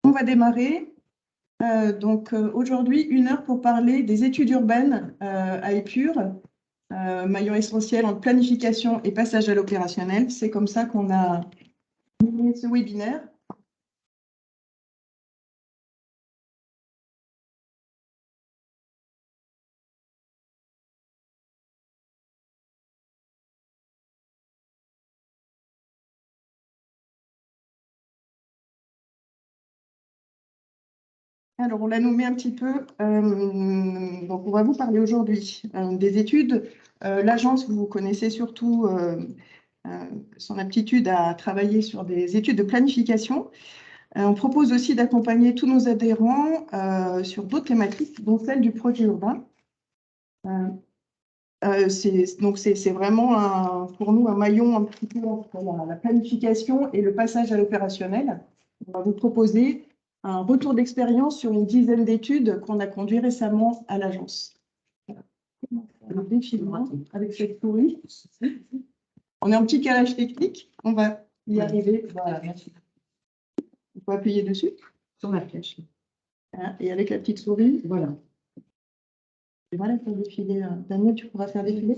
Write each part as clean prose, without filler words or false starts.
On va démarrer. Aujourd'hui, 1 heure pour parler des études urbaines à Épure, maillon essentiel entre planification et passage à l'opérationnel. C'est comme ça qu'on a mené ce webinaire. Alors, on l'a nommé un petit peu. Donc, on va vous parler aujourd'hui des études. L'agence, vous connaissez surtout son aptitude à travailler sur des études de planification. On propose aussi d'accompagner tous nos adhérents sur d'autres thématiques, dont celle du projet urbain. C'est vraiment pour nous un maillon un petit peu entre la planification et le passage à l'opérationnel. On va vous proposer un retour d'expérience sur une dizaine d'études qu'on a conduit récemment à l'agence. Le défilement avec cette souris. On est en petit calage technique, on va y arriver. Voilà, merci. Il faut appuyer dessus. Sur la flèche. Et avec la petite souris, voilà. Je vais faire défiler. Daniel, tu pourras faire défiler.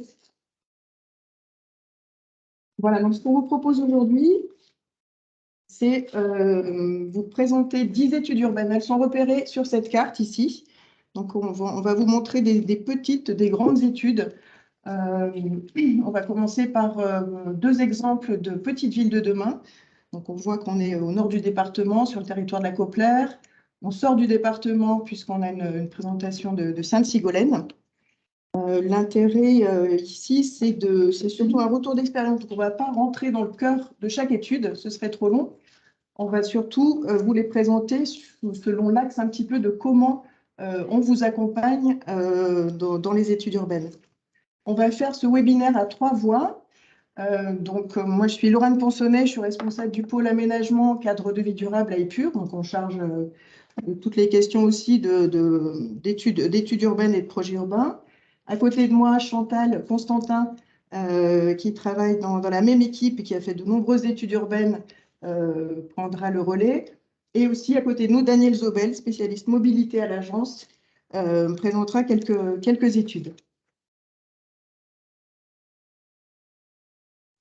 Voilà, donc ce qu'on vous propose aujourd'hui, c'est vous présenter 10 études urbaines. Elles sont repérées sur cette carte ici. Donc, on va vous montrer des petites, des grandes études. On va commencer par 2 exemples de petites villes de demain. Donc, on voit qu'on est au nord du département, sur le territoire de la Coplère. On sort du département puisqu'on a une présentation de Sainte-Sigolène. L'intérêt ici, c'est surtout un retour d'expérience. On ne va pas rentrer dans le cœur de chaque étude, ce serait trop long. On va surtout vous les présenter selon l'axe un petit peu de comment on vous accompagne dans les études urbaines. On va faire ce webinaire à 3 voix. Moi, je suis Laurent Ponsonnet, je suis responsable du pôle aménagement cadre de vie durable à Épure. Donc, on charge de toutes les questions aussi d'études urbaines et de projets urbains. À côté de moi, Chantal Constantin, qui travaille dans la même équipe et qui a fait de nombreuses études urbaines, prendra le relais. Et aussi à côté de nous, Daniel Zobel, spécialiste mobilité à l'agence, présentera quelques études.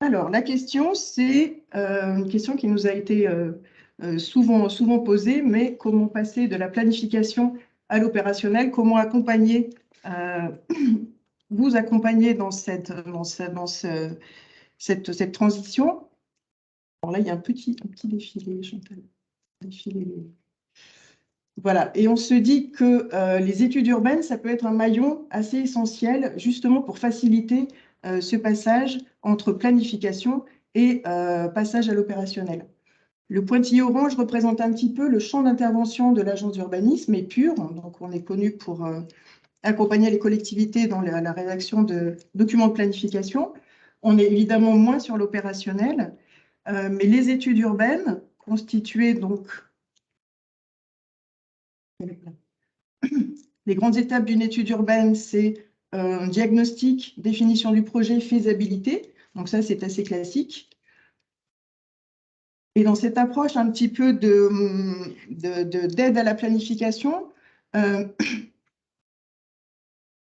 Alors, la question, c'est une question qui nous a été souvent posée, mais comment passer de la planification à l'opérationnel, comment accompagner, vous accompagner dans cette transition. Alors là, il y a un petit défilé, Chantal. Voilà, et on se dit que les études urbaines, ça peut être un maillon assez essentiel, justement pour faciliter ce passage entre planification et passage à l'opérationnel. Le pointillé orange représente un petit peu le champ d'intervention de l'agence d'urbanisme Épure. Donc, on est connu pour accompagner les collectivités dans la rédaction de documents de planification. On est évidemment moins sur l'opérationnel, mais les études urbaines, constituées donc les grandes étapes d'une étude urbaine, c'est diagnostic, définition du projet, faisabilité. Donc ça, c'est assez classique. Et dans cette approche un petit peu d'aide à la planification,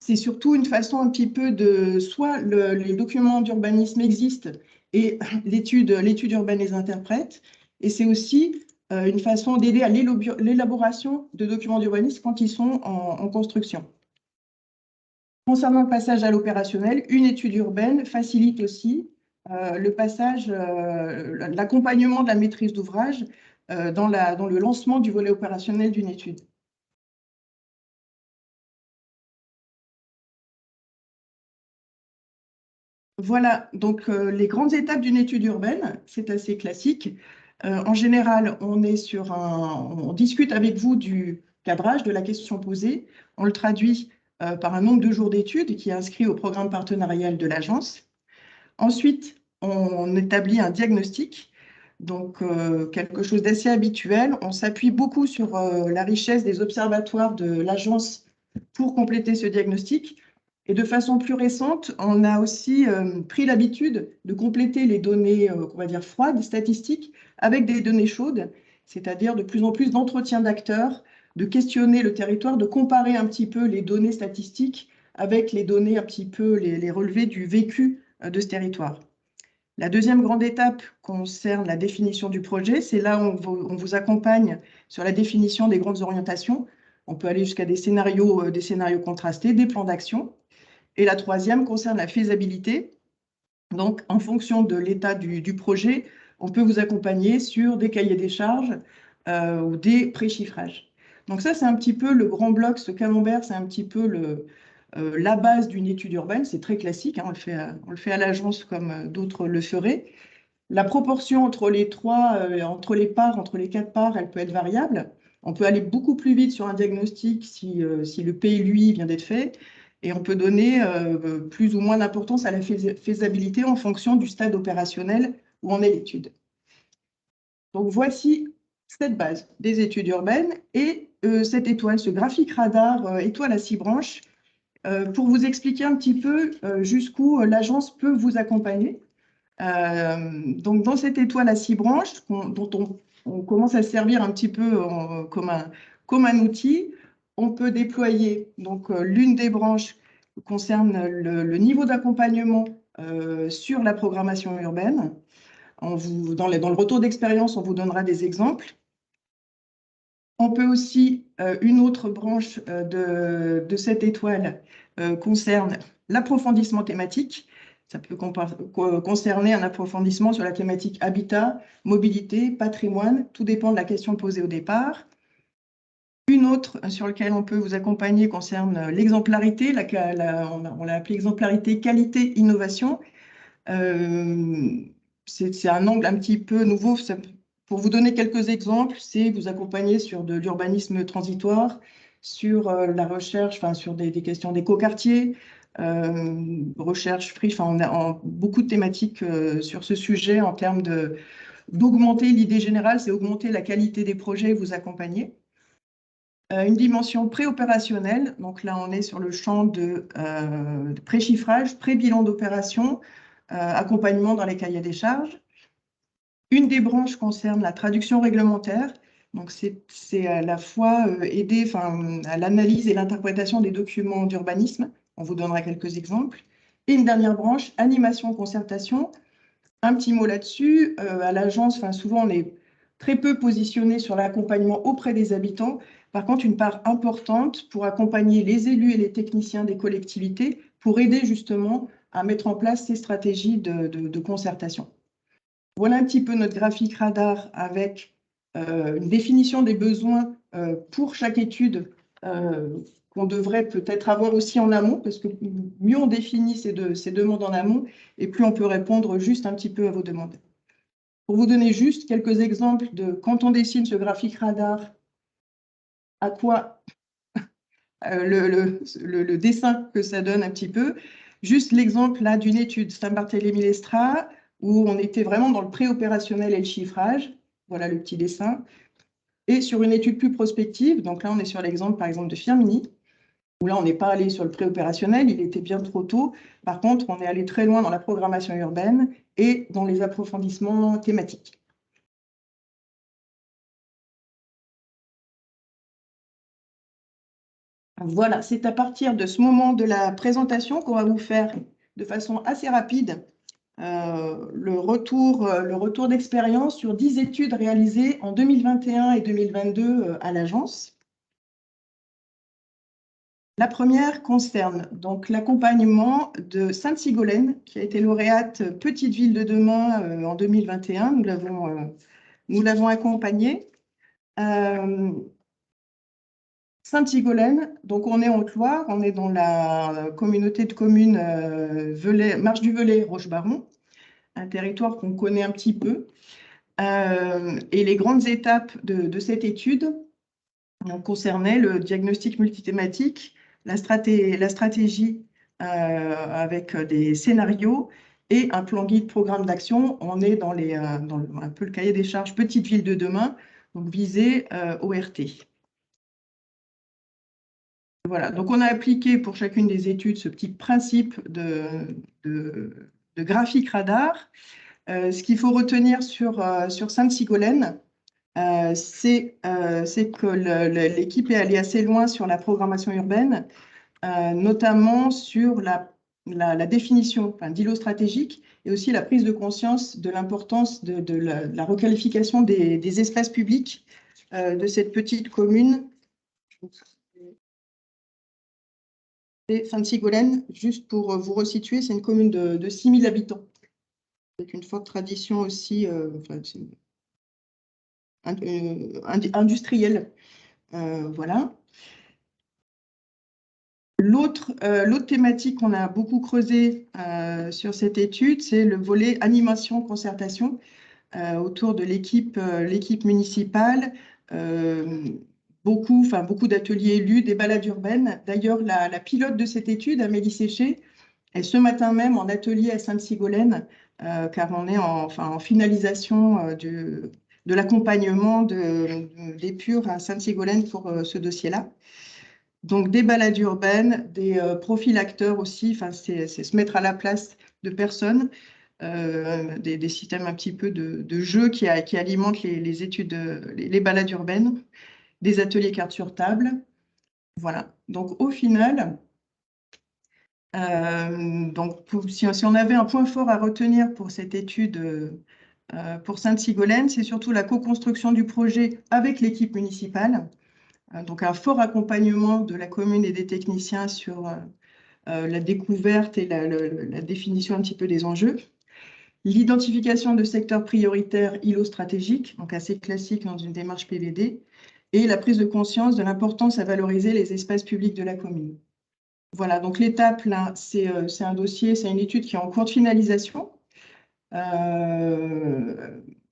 c'est surtout une façon un petit peu soit les documents d'urbanisme existent et l'étude urbaine les interprète, et c'est aussi une façon d'aider à l'élaboration de documents d'urbanisme quand ils sont en construction. Concernant le passage à l'opérationnel, une étude urbaine facilite aussi le passage, l'accompagnement de la maîtrise d'ouvrage dans le lancement du volet opérationnel d'une étude. Voilà, donc les grandes étapes d'une étude urbaine, c'est assez classique. En général, on discute avec vous du cadrage de la question posée, on le traduit par un nombre de jours d'études qui est inscrit au programme partenarial de l'agence. Ensuite, on établit un diagnostic, donc quelque chose d'assez habituel. On s'appuie beaucoup sur la richesse des observatoires de l'agence pour compléter ce diagnostic. Et de façon plus récente, on a aussi pris l'habitude de compléter les données, on va dire froides, statistiques, avec des données chaudes, c'est-à-dire de plus en plus d'entretien d'acteurs, de questionner le territoire, de comparer un petit peu les données statistiques avec les données un petit peu, les relevés du vécu de ce territoire. La deuxième grande étape concerne la définition du projet. C'est là où on vous accompagne sur la définition des grandes orientations. On peut aller jusqu'à des scénarios contrastés, des plans d'action. Et la troisième concerne la faisabilité. Donc, en fonction de l'état du projet, on peut vous accompagner sur des cahiers des charges ou des préchiffrages. Donc ça, c'est un petit peu le grand bloc, ce camembert, c'est un petit peu la base d'une étude urbaine. C'est très classique, hein, on le fait à l'agence comme d'autres le feraient. La proportion entre les entre les quatre parts, elle peut être variable. On peut aller beaucoup plus vite sur un diagnostic si le PLUI vient d'être fait. Et on peut donner plus ou moins d'importance à la faisabilité en fonction du stade opérationnel où en est l'étude. Donc voici cette base des études urbaines et cette étoile, ce graphique radar étoile à 6 branches, pour vous expliquer un petit peu jusqu'où l'agence peut vous accompagner. Donc dans cette étoile à 6 branches, dont on commence à servir un petit peu comme un outil, on peut déployer donc l'une des branches concerne le niveau d'accompagnement sur la programmation urbaine. Dans le retour d'expérience, on vous donnera des exemples. On peut aussi, une autre branche de cette étoile concerne l'approfondissement thématique. Ça peut concerner un approfondissement sur la thématique habitat, mobilité, patrimoine. Tout dépend de la question posée au départ. Une autre sur laquelle on peut vous accompagner concerne l'exemplarité. On l'a appelée exemplarité, qualité, innovation. C'est un angle un petit peu nouveau. Pour vous donner quelques exemples, c'est vous accompagner sur de l'urbanisme transitoire, sur la recherche, enfin sur des questions d'écoquartier, recherche free. Enfin, on a beaucoup de thématiques sur ce sujet en termes d'augmenter. L'idée générale, c'est augmenter la qualité des projets et vous accompagner. Une dimension préopérationnelle, donc là on est sur le champ de pré-chiffrage, pré-bilan d'opération, accompagnement dans les cahiers des charges. Une des branches concerne la traduction réglementaire, donc c'est à la fois aider à l'analyse et l'interprétation des documents d'urbanisme, on vous donnera quelques exemples. Et une dernière branche, animation, concertation. Un petit mot là-dessus, à l'agence, souvent on est très peu positionné sur l'accompagnement auprès des habitants. Par contre, une part importante pour accompagner les élus et les techniciens des collectivités pour aider justement à mettre en place ces stratégies de concertation. Voilà un petit peu notre graphique radar avec une définition des besoins pour chaque étude qu'on devrait peut-être avoir aussi en amont, parce que mieux on définit ces demandes en amont, et plus on peut répondre juste un petit peu à vos demandes. Pour vous donner juste quelques exemples de quand on dessine ce graphique radar, à quoi le dessin que ça donne un petit peu. Juste l'exemple là d'une étude Saint-Barthélemy-Lestra où on était vraiment dans le préopérationnel et le chiffrage. Voilà le petit dessin. Et sur une étude plus prospective, donc là on est sur l'exemple par exemple de Firminy, où là on n'est pas allé sur le préopérationnel, il était bien trop tôt. Par contre, on est allé très loin dans la programmation urbaine et dans les approfondissements thématiques. Voilà, c'est à partir de ce moment de la présentation qu'on va vous faire de façon assez rapide le retour d'expérience sur 10 études réalisées en 2021 et 2022 à l'agence. La première concerne donc l'accompagnement de Sainte-Sigolène, qui a été lauréate Petite Ville de demain en 2021. Nous l'avons accompagnée. Sainte-Sigolène, donc on est en Haute-Loire, on est dans la communauté de communes Marche du Velay, Roche-Baron, un territoire qu'on connaît un petit peu. Et les grandes étapes de cette étude concernaient le diagnostic multithématique, la stratégie avec des scénarios et un plan guide programme d'action. On est dans un peu le cahier des charges Petite Ville de demain, donc visé ORT. Voilà, donc on a appliqué pour chacune des études ce petit principe de graphique radar. Ce qu'il faut retenir sur Sainte-Sigolène, c'est que l'équipe est allée assez loin sur la programmation urbaine, notamment sur la définition d'îlots stratégiques et aussi la prise de conscience de l'importance de la requalification des espaces publics de cette petite commune. Sainte-Sigolène, juste pour vous resituer, c'est une commune de 6 000 habitants, avec une forte tradition aussi industrielle. Voilà. L'autre thématique qu'on a beaucoup creusé sur cette étude, c'est le volet animation-concertation autour de l'équipe municipale. Beaucoup d'ateliers élus, des balades urbaines. D'ailleurs, la pilote de cette étude, Amélie Séché, est ce matin même en atelier à Sainte-Sigolène, car on est en finalisation de l'accompagnement des PUR à Sainte-Sigolène pour ce dossier-là. Donc, des balades urbaines, des profils acteurs aussi, c'est se mettre à la place de personnes, des systèmes un petit peu de jeux qui alimentent les études, les balades urbaines, des ateliers cartes sur table. Voilà. Donc, au final, si on avait un point fort à retenir pour cette étude pour Sainte-Sigolène, c'est surtout la co-construction du projet avec l'équipe municipale. Donc, un fort accompagnement de la commune et des techniciens sur la découverte et la définition un petit peu des enjeux. L'identification de secteurs prioritaires îlots stratégiques, donc assez classique dans une démarche PVD, et la prise de conscience de l'importance à valoriser les espaces publics de la commune. Voilà, donc l'étape là, c'est un dossier, c'est une étude qui est en cours de finalisation.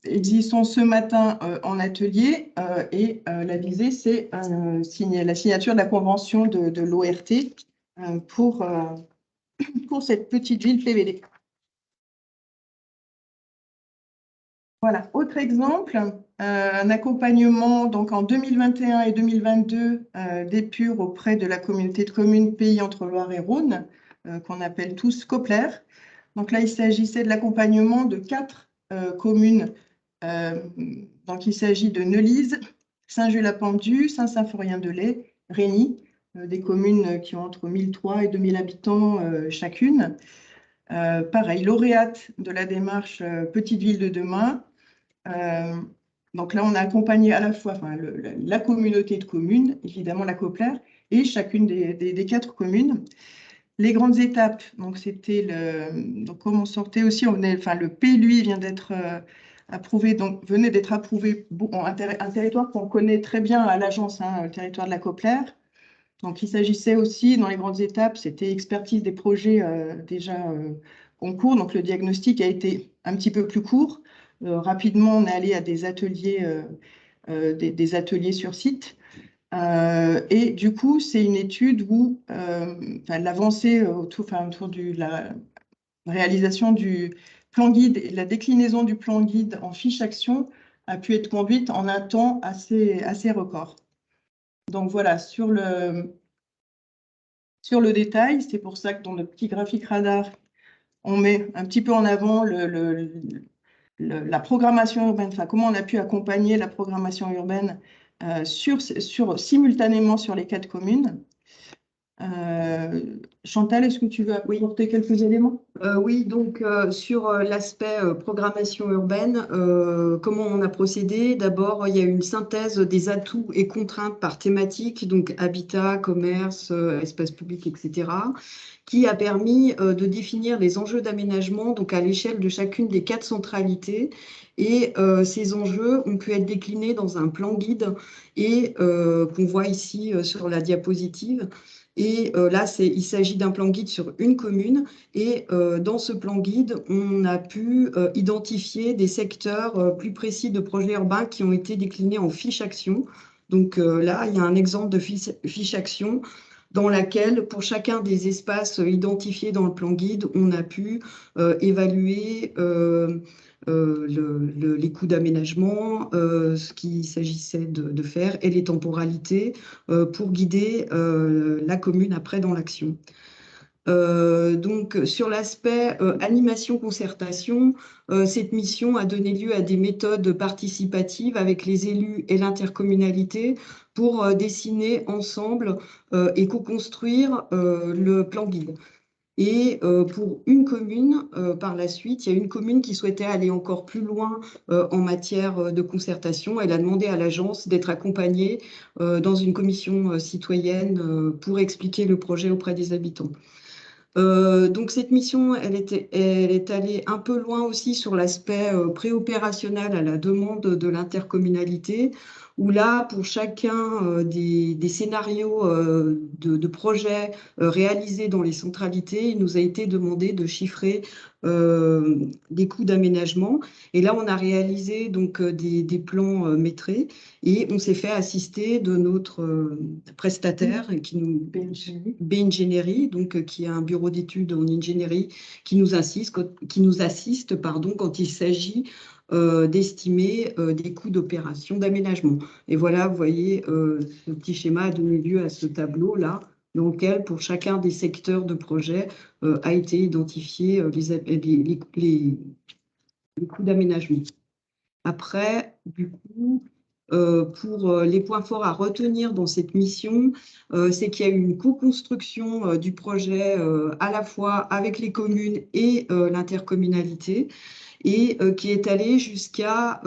Existons ce matin en atelier et la visée, c'est la signature de la convention de l'ORT pour cette petite ville PVD. Voilà, autre exemple, un accompagnement donc en 2021 et 2022 des PUR auprès de la communauté de communes Pays entre Loire et Rhône, qu'on appelle tous COPLER. Donc là, il s'agissait de l'accompagnement de 4 communes. Donc il s'agit de Neulise, Saint-Just-la-Pendue, Saint-Symphorien-de-Lay, Régny, des communes qui ont entre 1003 et 2000 habitants chacune. Pareil, lauréate de la démarche Petite Ville de demain. Donc là, on a accompagné à la fois la communauté de communes, évidemment la COPLER, et chacune des 4 communes. Les grandes étapes, donc c'était donc comme on sortait aussi, le PLUI vient d'être approuvé, donc venait d'être approuvé, un territoire qu'on connaît très bien à l'agence, le territoire de la COPLER. Donc il s'agissait aussi, dans les grandes étapes, c'était expertise des projets déjà en cours, donc le diagnostic a été un petit peu plus court. Rapidement, on est allé à des ateliers sur site. Et du coup, c'est une étude où l'avancée autour de la réalisation du plan guide et la déclinaison du plan guide en fiche action a pu être conduite en un temps assez record. Donc voilà, sur le détail, c'est pour ça que dans le petit graphique radar, on met un petit peu en avant la programmation urbaine, comment on a pu accompagner la programmation urbaine simultanément sur les 4 communes. Chantal, est-ce que tu veux apporter quelques éléments? Oui, donc sur l'aspect programmation urbaine, comment on a procédé? D'abord, il y a une synthèse des atouts et contraintes par thématique, donc habitat, commerce, espace public, etc., qui a permis de définir les enjeux d'aménagement donc à l'échelle de chacune des 4 centralités. Et ces enjeux ont pu être déclinés dans un plan guide et qu'on voit ici sur la diapositive. Et là, il s'agit d'un plan guide sur une commune. Et dans ce plan guide, on a pu identifier des secteurs plus précis de projets urbains qui ont été déclinés en fiche action. Donc là, il y a un exemple de fiche action dans laquelle, pour chacun des espaces identifiés dans le plan guide, on a pu évaluer les coûts d'aménagement, ce qu'il s'agissait de faire et les temporalités pour guider la commune après dans l'action. Donc, sur l'aspect animation-concertation, cette mission a donné lieu à des méthodes participatives avec les élus et l'intercommunalité pour dessiner ensemble et co-construire le plan guide. Et pour une commune, par la suite, il y a une commune qui souhaitait aller encore plus loin en matière de concertation. Elle a demandé à l'agence d'être accompagnée dans une commission citoyenne pour expliquer le projet auprès des habitants. Donc cette mission, elle est allée un peu loin aussi sur l'aspect préopérationnel à la demande de l'intercommunalité, où là, pour chacun des scénarios de projets réalisés dans les centralités, il nous a été demandé de chiffrer des coûts d'aménagement. Et là, on a réalisé donc des plans métrés et on s'est fait assister de notre prestataire qui nous B-Ingénierie, donc qui est un bureau d'études en ingénierie qui nous assiste, pardon, quand il s'agit d'estimer des coûts d'opération d'aménagement. Et voilà, vous voyez, ce petit schéma a donné lieu à ce tableau-là, dans lequel, pour chacun des secteurs de projet, a été identifié les coûts d'aménagement. Après, du coup, pour les points forts à retenir dans cette mission, c'est qu'il y a eu une co-construction du projet à la fois avec les communes et l'intercommunalité et qui est allé jusqu'à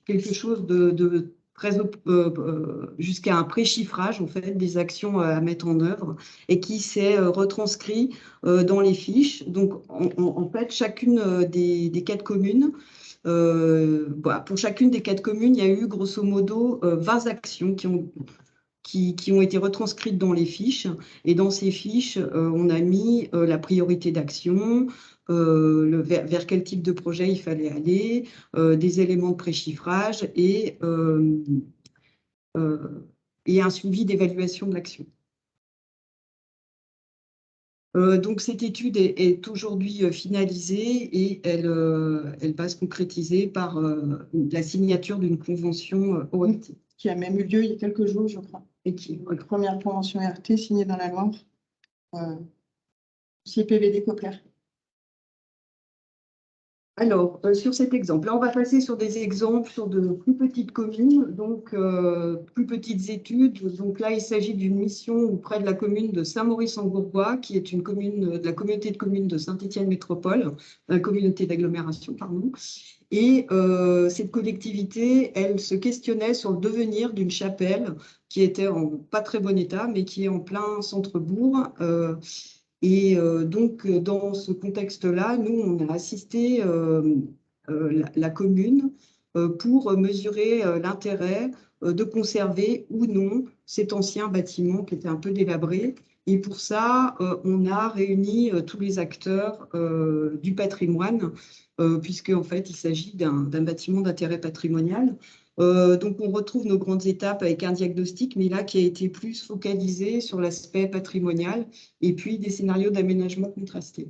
quelque chose de très jusqu'à un préchiffrage en fait des actions à mettre en œuvre et qui s'est retranscrit dans les fiches. Donc en fait, chacune des 4 communes pour chacune des 4 communes, il y a eu grosso modo 20 actions qui ont été retranscrites dans les fiches. Et dans ces fiches, on a mis la priorité d'action, vers quel type de projet il fallait aller, des éléments de préchiffrage et un suivi d'évaluation de l'action. Donc cette étude est aujourd'hui finalisée et elle va se concrétiser par la signature d'une convention ORT. Qui a même eu lieu il y a quelques jours, je crois. Et qui, La première convention RT signée dans la Loire, CPVD Cochlear. Alors, sur cet exemple, là, on va passer sur des exemples sur de plus petites communes, donc plus petites études. Donc là, il s'agit d'une mission auprès de la commune de Saint-Maurice-en-Gourgois, qui est une commune de la communauté de communes de Saint-Étienne Métropole, la communauté d'agglomération, pardon. Et cette collectivité, elle se questionnait sur le devenir d'une chapelle qui était en pas très bon état, mais qui est en plein centre-bourg. Et donc, dans ce contexte-là, nous, on a assisté la commune pour mesurer l'intérêt de conserver ou non cet ancien bâtiment qui était un peu délabré. Et pour ça, on a réuni tous les acteurs du patrimoine, puisque en fait, il s'agit d'un bâtiment d'intérêt patrimonial. Donc, on retrouve nos grandes étapes avec un diagnostic, mais là, qui a été plus focalisé sur l'aspect patrimonial et puis des scénarios d'aménagement contrastés.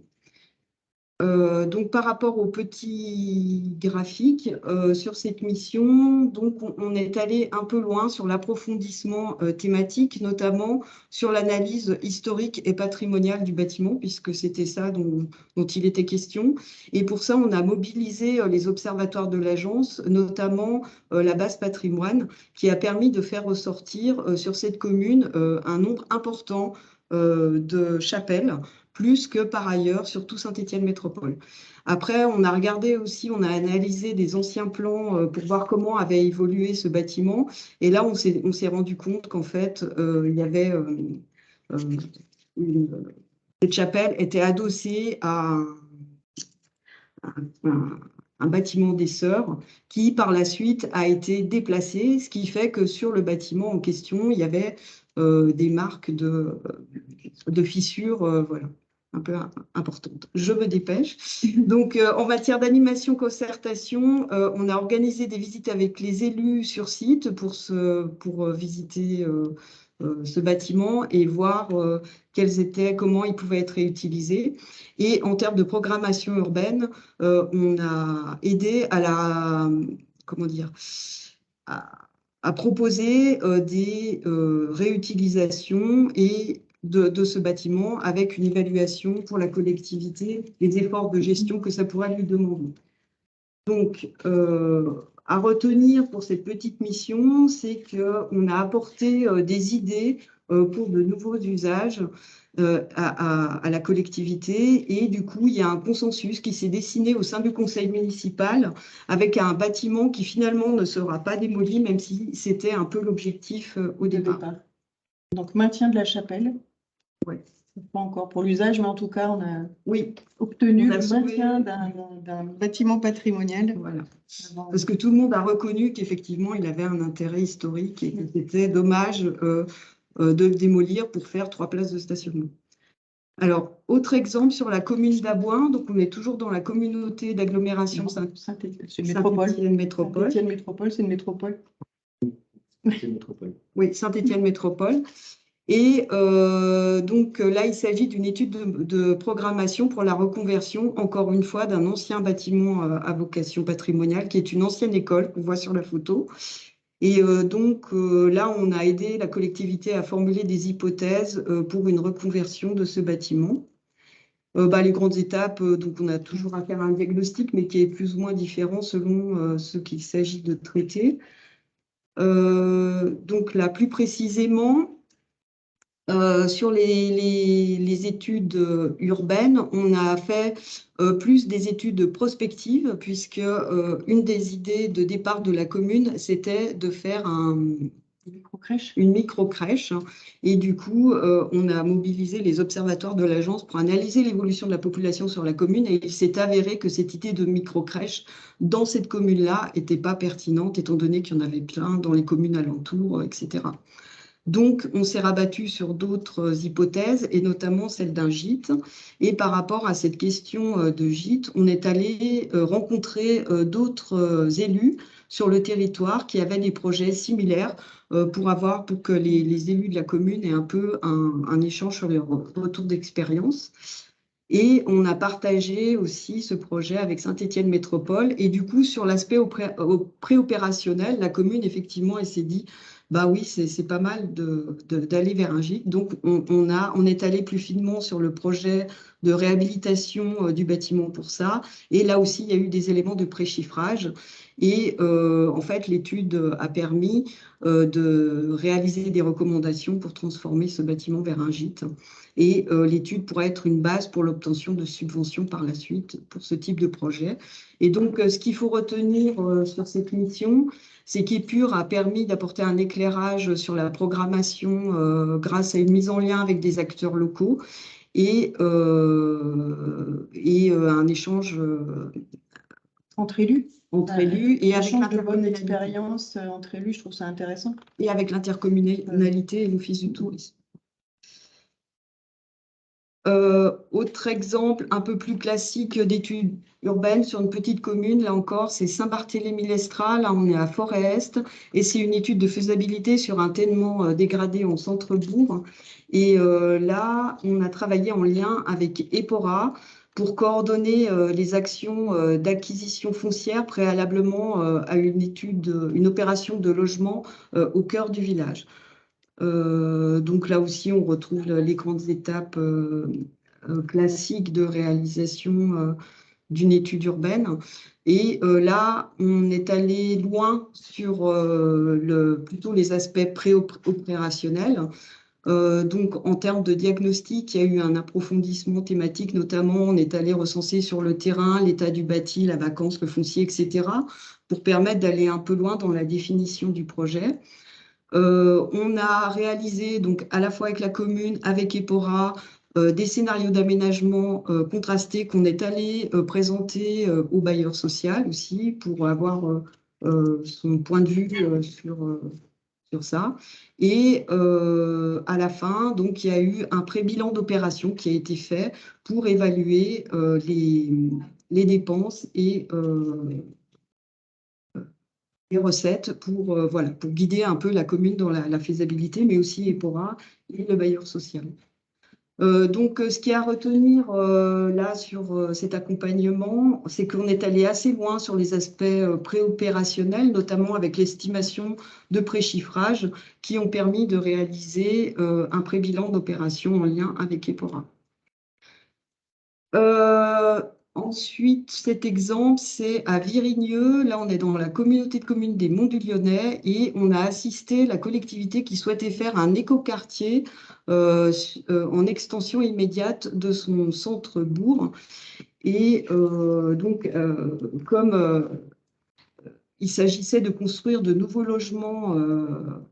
Donc, par rapport au petit graphique sur cette mission, donc on est allé un peu loin sur l'approfondissement thématique, notamment sur l'analyse historique et patrimoniale du bâtiment, puisque c'était ça dont il était question. Et pour ça, on a mobilisé les observatoires de l'agence, notamment la base patrimoine, qui a permis de faire ressortir sur cette commune un nombre important de chapelles, plus que par ailleurs sur tout Saint-Étienne Métropole. Après, on a regardé aussi, on a analysé des anciens plans pour voir comment avait évolué ce bâtiment. Et là, on s'est rendu compte qu'en fait, il y avait cette chapelle était adossée à un bâtiment des Sœurs qui, par la suite, a été déplacé, ce qui fait que sur le bâtiment en question, il y avait des marques de fissures, voilà, un peu importantes. Je me dépêche. Donc, en matière d'animation concertation, on a organisé des visites avec les élus sur site pour visiter ce bâtiment et voir comment il pouvait être réutilisé. Et en termes de programmation urbaine, on a aidé à comment dire, à proposer des réutilisations et de ce bâtiment avec une évaluation pour la collectivité, les efforts de gestion que ça pourrait lui demander. Donc, à retenir pour cette petite mission, c'est qu'on a apporté des idées pour de nouveaux usages à la collectivité et du coup, il y a un consensus qui s'est dessiné au sein du conseil municipal avec un bâtiment qui finalement ne sera pas démoli, même si c'était un peu l'objectif au départ. Donc, maintien de la chapelle. Ouais. Pas encore pour l'usage, mais en tout cas, on a On obtenu a le sauvé- maintien d'un bâtiment patrimonial. Voilà. Parce que tout le monde a reconnu qu'effectivement, il avait un intérêt historique et que c'était dommage de le démolir pour faire 3 places de stationnement. Alors, autre exemple sur la commune d'Abouin, donc on est toujours dans la communauté d'agglomération Saint-Étienne Métropole. Saint-Étienne Métropole, c'est une métropole. Oui, Saint-Étienne Métropole. Et donc là, il s'agit d'une étude de programmation pour la reconversion, encore une fois, d'un ancien bâtiment à vocation patrimoniale, qui est une ancienne école qu'on voit sur la photo. Et donc là, on a aidé la collectivité à formuler des hypothèses pour une reconversion de ce bâtiment. Les grandes étapes, donc on a toujours à faire un diagnostic, mais qui est plus ou moins différent selon ce qu'il s'agit de traiter. Donc là, plus précisément, sur les études urbaines, on a fait plus des études prospectives, puisque une des idées de départ de la commune, c'était de faire une micro-crèche. Et du coup, on a mobilisé les observatoires de l'agence pour analyser l'évolution de la population sur la commune. Et il s'est avéré que cette idée de micro-crèche dans cette commune-là n'était pas pertinente, étant donné qu'il y en avait plein dans les communes alentours, etc. Donc, on s'est rabattu sur d'autres hypothèses, et notamment celle d'un gîte. Et par rapport à cette question de gîte, on est allé rencontrer d'autres élus sur le territoire qui avaient des projets similaires pour que les élus de la commune aient un peu un échange sur leur retour d'expérience. Et on a partagé aussi ce projet avec Saint-Étienne Métropole. Et du coup, sur l'aspect préopérationnel, la commune, effectivement, elle s'est dit, bah oui, c'est pas mal d'aller vers un gîte. Donc, on est allé plus finement sur le projet de réhabilitation du bâtiment pour ça. Et là aussi, il y a eu des éléments de préchiffrage. Et en fait, l'étude a permis de réaliser des recommandations pour transformer ce bâtiment vers un gîte. Et l'étude pourrait être une base pour l'obtention de subventions par la suite pour ce type de projet. Et donc, ce qu'il faut retenir sur cette mission, c'est qu'Épure a permis d'apporter un éclairage sur la programmation grâce à une mise en lien avec des acteurs locaux et un échange entre élus. Et avec de bonne expérience entre élus, je trouve ça intéressant. Et avec l'intercommunalité et l'Office du tourisme. Autre exemple un peu plus classique d'études urbaines sur une petite commune, là encore, c'est Saint-Barthélemy-l'Estral, là on est à Forêt-Est, et c'est une étude de faisabilité sur un tènement dégradé en centre-bourg. Et là, on a travaillé en lien avec Epora pour coordonner les actions d'acquisition foncière préalablement à une opération de logement au cœur du village. Donc là aussi, on retrouve les grandes étapes classiques de réalisation d'une étude urbaine. Et là, on est allé loin sur plutôt les aspects préopérationnels. Donc, en termes de diagnostic, il y a eu un approfondissement thématique, notamment on est allé recenser sur le terrain l'état du bâti, la vacance, le foncier, etc., pour permettre d'aller un peu loin dans la définition du projet. On a réalisé, donc, à la fois avec la commune, avec Epora, des scénarios d'aménagement contrastés qu'on est allé présenter au bailleur social aussi pour avoir son point de vue sur ça. Et à la fin, donc, il y a eu un pré-bilan d'opération qui a été fait pour évaluer les dépenses et les recettes pour guider un peu la commune dans la faisabilité, mais aussi Epora et le bailleur social. Donc, ce qu'il y a à retenir là sur cet accompagnement, c'est qu'on est allé assez loin sur les aspects préopérationnels, notamment avec l'estimation de préchiffrage qui ont permis de réaliser un pré-bilan d'opération en lien avec EPORA. Ensuite, cet exemple, c'est à Virigneux. Là, on est dans la communauté de communes des Monts du Lyonnais et on a assisté la collectivité qui souhaitait faire un écoquartier en extension immédiate de son centre-bourg. Et donc, comme il s'agissait de construire de nouveaux logements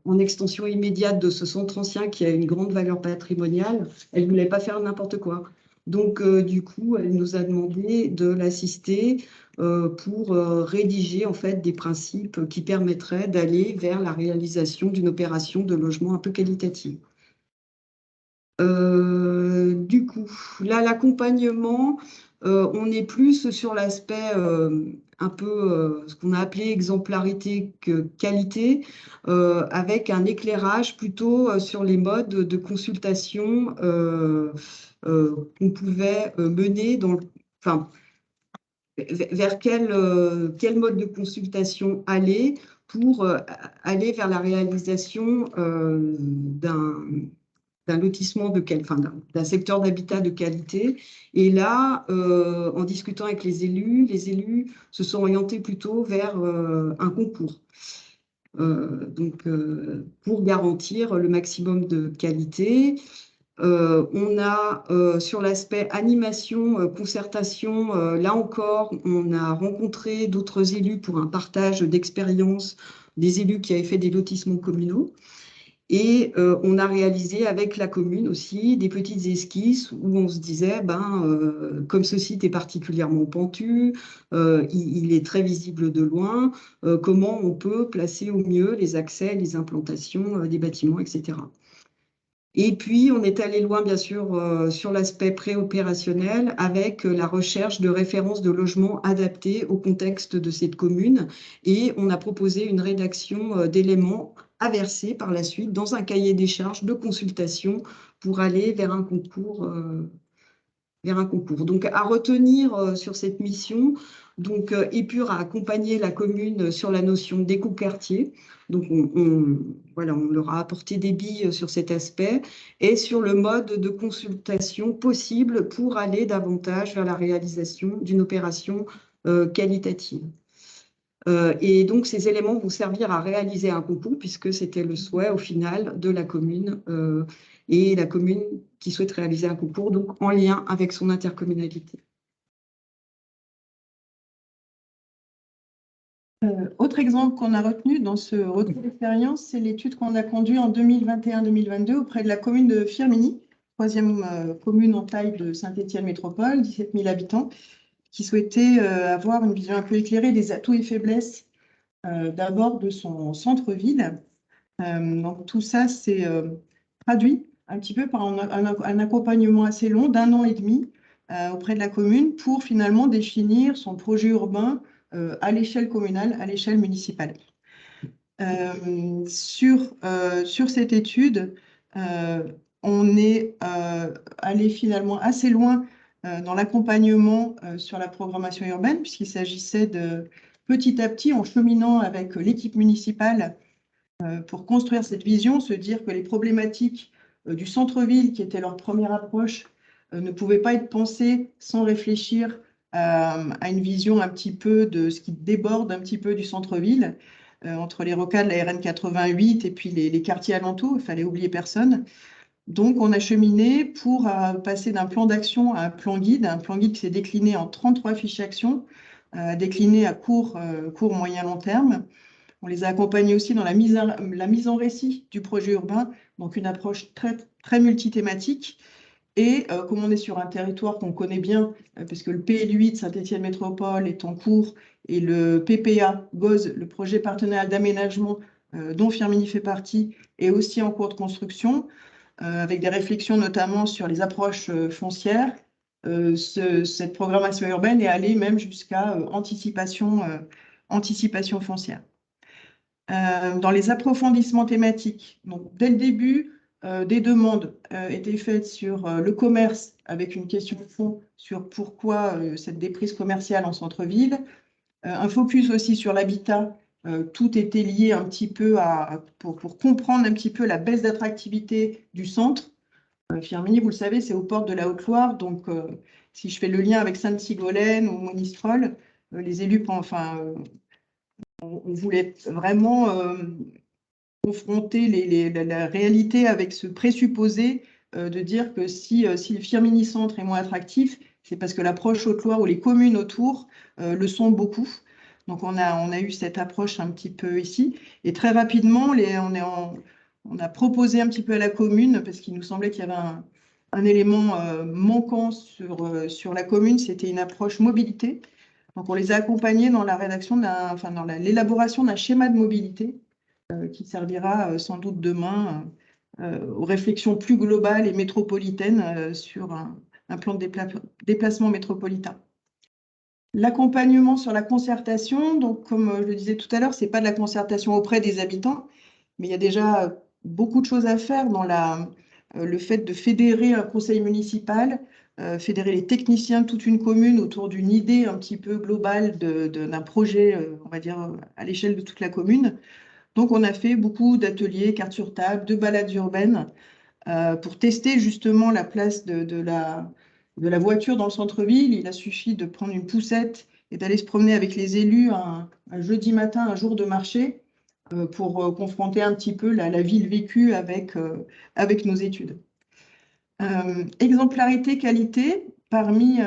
en extension immédiate de ce centre ancien qui a une grande valeur patrimoniale, elle ne voulait pas faire n'importe quoi. Donc, du coup, elle nous a demandé de l'assister pour rédiger en fait des principes qui permettraient d'aller vers la réalisation d'une opération de logement un peu qualitative. Du coup, là, l'accompagnement, on est plus sur l'aspect un peu ce qu'on a appelé exemplarité que qualité, avec un éclairage plutôt sur les modes de consultation qu'on pouvait mener enfin, vers quel mode de consultation aller pour aller vers la réalisation d'un lotissement enfin, d'un secteur d'habitat de qualité. Et là, en discutant avec les élus se sont orientés plutôt vers un concours. Donc, pour garantir le maximum de qualité. On a sur l'aspect animation, concertation, là encore, on a rencontré d'autres élus pour un partage d'expériences, des élus qui avaient fait des lotissements communaux. Et on a réalisé avec la commune aussi des petites esquisses où on se disait, comme ce site est particulièrement pentu, il est très visible de loin, comment on peut placer au mieux les accès, les implantations des bâtiments, etc. Et puis, on est allé loin, bien sûr, sur l'aspect préopérationnel avec la recherche de références de logements adaptés au contexte de cette commune. Et on a proposé une rédaction d'éléments à verser par la suite dans un cahier des charges de consultation pour aller vers un concours. Donc, à retenir sur cette mission, donc Épure a accompagné la commune sur la notion d'écoquartier. Donc, voilà, on leur a apporté des billes sur cet aspect et sur le mode de consultation possible pour aller davantage vers la réalisation d'une opération qualitative. Et donc, ces éléments vont servir à réaliser un concours puisque c'était le souhait au final de la commune et la commune qui souhaite réaliser un concours, donc en lien avec son intercommunalité. Autre exemple qu'on a retenu dans ce retour d'expérience, c'est l'étude qu'on a conduite en 2021-2022 auprès de la commune de Firminy, troisième commune en taille de Saint-Étienne Métropole, 17 000 habitants, qui souhaitait avoir une vision un peu éclairée des atouts et faiblesses d'abord de son centre-ville. Donc tout ça, c'est traduit un petit peu par un accompagnement assez long d'1 an et demi auprès de la commune pour finalement définir son projet urbain à l'échelle communale, à l'échelle municipale. Sur cette étude, on est allé finalement assez loin dans l'accompagnement sur la programmation urbaine, puisqu'il s'agissait de petit à petit, en cheminant avec l'équipe municipale pour construire cette vision, se dire que les problématiques du centre-ville, qui était leur première approche, ne pouvaient pas être pensées sans réfléchir à une vision un petit peu de ce qui déborde un petit peu du centre-ville, entre les rocades, la RN 88 et puis les quartiers alentours, il fallait oublier personne. Donc, on a cheminé pour passer d'un plan d'action à un plan guide qui s'est décliné en 33 fichiers actions, décliné à court, moyen, long terme. On les a accompagnés aussi dans la mise en récit du projet urbain, donc une approche très, très multithématique. Et comme on est sur un territoire qu'on connaît bien, puisque le PLU8 Saint-Étienne Métropole est en cours et le PPA, GOZ, le projet partenarial d'aménagement dont Firminy fait partie, est aussi en cours de construction, avec des réflexions notamment sur les approches foncières. Cette programmation urbaine est allée même jusqu'à anticipation foncière. Dans les approfondissements thématiques, donc dès le début, Des demandes étaient faites sur le commerce, avec une question de fond sur pourquoi cette déprise commerciale en centre-ville. Un focus aussi sur l'habitat. Tout était lié un petit peu pour comprendre un petit peu la baisse d'attractivité du centre. Firminy, vous le savez, c'est aux portes de la Haute-Loire. Donc, si je fais le lien avec Sainte-Sigolène ou Monistrol, les élus, on voulait vraiment confronter la réalité avec ce présupposé de dire que si le Firminy Centre est moins attractif, c'est parce que l'approche Haute-Loire ou les communes autour le sont beaucoup. Donc, on a eu cette approche un petit peu ici. Et très rapidement, on a proposé un petit peu à la commune, parce qu'il nous semblait qu'il y avait un élément manquant sur la commune, c'était une approche mobilité. Donc, on les a accompagnés dans la rédaction dans l'élaboration d'un schéma de mobilité qui servira sans doute demain aux réflexions plus globales et métropolitaines sur un plan de déplacement métropolitain. L'accompagnement sur la concertation, donc comme je le disais tout à l'heure, ce n'est pas de la concertation auprès des habitants, mais il y a déjà beaucoup de choses à faire dans le fait de fédérer un conseil municipal, fédérer les techniciens de toute une commune autour d'une idée un petit peu globale d'un projet, on va dire, à l'échelle de toute la commune. Donc, on a fait beaucoup d'ateliers, cartes sur table, de balades urbaines pour tester justement la place de la voiture dans le centre-ville. Il a suffi de prendre une poussette et d'aller se promener avec les élus un jeudi matin, un jour de marché, pour confronter un petit peu la ville vécue avec nos études. Exemplarité, qualité, parmi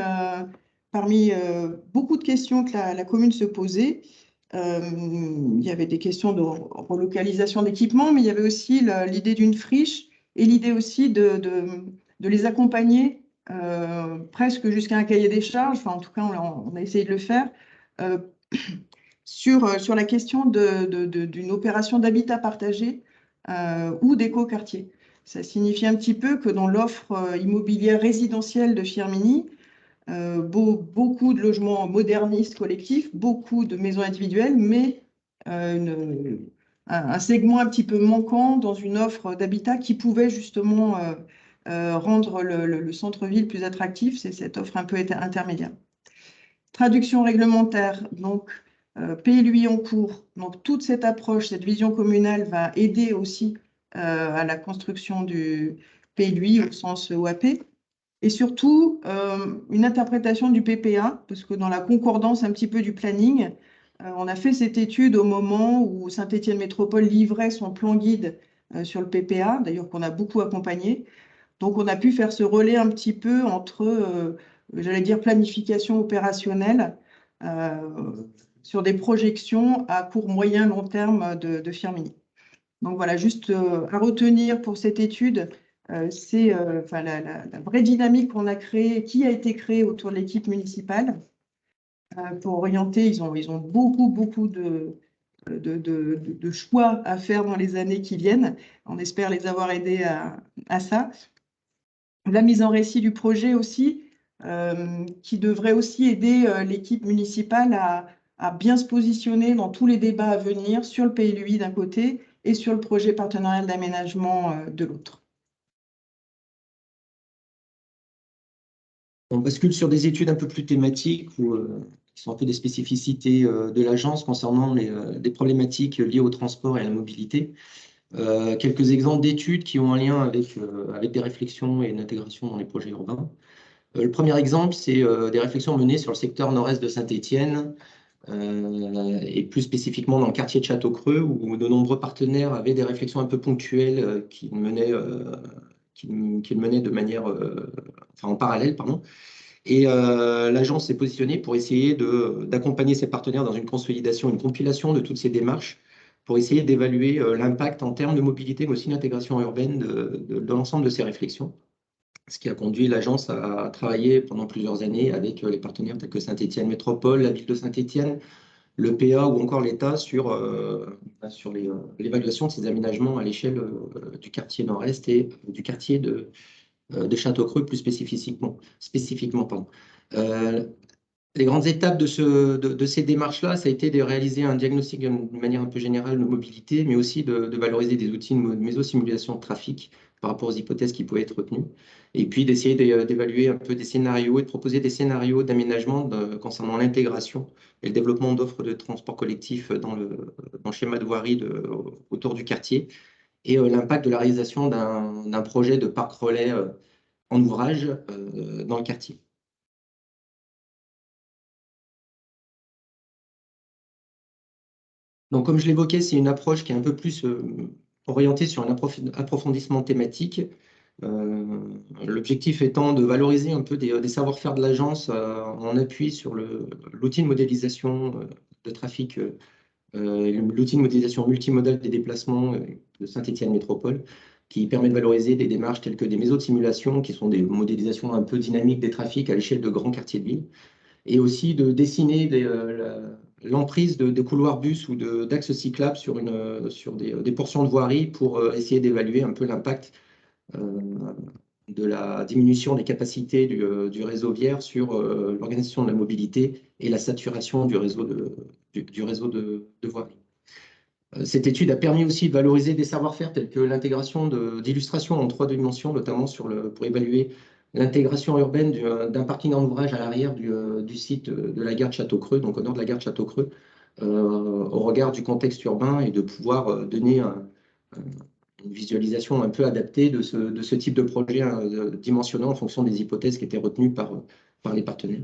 beaucoup de questions que la commune se posait, il y avait des questions de relocalisation d'équipements, mais il y avait aussi l'idée d'une friche et l'idée aussi de les accompagner presque jusqu'à un cahier des charges, enfin en tout cas on a essayé de le faire, sur la question d'une opération d'habitat partagé ou d'éco-quartier. Ça signifie un petit peu que dans l'offre immobilière résidentielle de Firminy, beaucoup de logements modernistes collectifs, beaucoup de maisons individuelles, mais un segment un petit peu manquant dans une offre d'habitat qui pouvait justement rendre le centre-ville plus attractif. C'est cette offre un peu intermédiaire. Traduction réglementaire, donc PLUI en cours. Donc toute cette approche, cette vision communale va aider aussi à la construction du PLUI au sens OAP. Et surtout, une interprétation du PPA, parce que dans la concordance un petit peu du planning, on a fait cette étude au moment où Saint-Étienne Métropole livrait son plan guide sur le PPA, d'ailleurs qu'on a beaucoup accompagné. Donc, on a pu faire ce relais un petit peu entre, j'allais dire, planification opérationnelle sur des projections à court, moyen, long terme de Firminy. Donc, voilà, juste à retenir pour cette étude, c'est la vraie dynamique qu'on a créée, qui a été créée autour de l'équipe municipale pour orienter. Ils ont beaucoup de choix à faire dans les années qui viennent. On espère les avoir aidés à ça. La mise en récit du projet aussi, qui devrait aussi aider l'équipe municipale à bien se positionner dans tous les débats à venir sur le PLUI d'un côté et sur le projet partenarial d'aménagement de l'autre. On bascule sur des études un peu plus thématiques qui sont un peu des spécificités de l'agence concernant les problématiques liées au transport et à la mobilité. Quelques exemples d'études qui ont un lien avec des réflexions et une intégration dans les projets urbains. Le premier exemple, c'est des réflexions menées sur le secteur nord-est de Saint-Étienne et plus spécifiquement dans le quartier de Château-Creux où de nombreux partenaires avaient des réflexions un peu ponctuelles qu'ils menaient de manière, en parallèle, pardon. Et l'agence s'est positionnée pour essayer d'accompagner ses partenaires dans une consolidation, une compilation de toutes ces démarches pour essayer d'évaluer l'impact en termes de mobilité, mais aussi l'intégration urbaine de l'ensemble de ces réflexions. Ce qui a conduit l'agence à travailler pendant plusieurs années avec les partenaires tels que Saint-Étienne Métropole, la ville de Saint-Étienne, le PA ou encore l'État sur l'évaluation de ces aménagements à l'échelle du quartier nord-est et du quartier de Château-Creux plus spécifiquement. Les grandes étapes de ces démarches-là, ça a été de réaliser un diagnostic de manière un peu générale de mobilité, mais aussi de valoriser des outils de mésosimulation de trafic par rapport aux hypothèses qui pouvaient être retenues. Et puis d'essayer d'évaluer un peu des scénarios et de proposer des scénarios d'aménagement concernant l'intégration et le développement d'offres de transport collectif dans le schéma de voirie autour du quartier et l'impact de la réalisation d'un projet de parc relais en ouvrage dans le quartier. Donc, comme je l'évoquais, c'est une approche qui est un peu plus orientée sur un approfondissement thématique. L'objectif étant de valoriser un peu des savoir-faire de l'agence en appui sur l'outil de modélisation de trafic, l'outil de modélisation multimodale des déplacements de Saint-Étienne Métropole, qui permet de valoriser des démarches telles que des mésosimulations, qui sont des modélisations un peu dynamiques des trafics à l'échelle de grands quartiers de ville, et aussi de dessiner l'emprise de couloirs bus ou d'axes cyclables sur des portions de voirie pour essayer d'évaluer un peu l'impact de la diminution des capacités du réseau viaire sur l'organisation de la mobilité et la saturation du réseau de voirie. Cette étude a permis aussi de valoriser des savoir-faire tels que l'intégration d'illustrations en 3 dimensions, notamment pour évaluer l'intégration urbaine d'un parking en ouvrage à l'arrière du site de la gare de Château-Creux, donc au nord de la gare de Château-Creux, au regard du contexte urbain et de pouvoir donner une visualisation un peu adaptée de ce type de projet dimensionnant en fonction des hypothèses qui étaient retenues par les partenaires.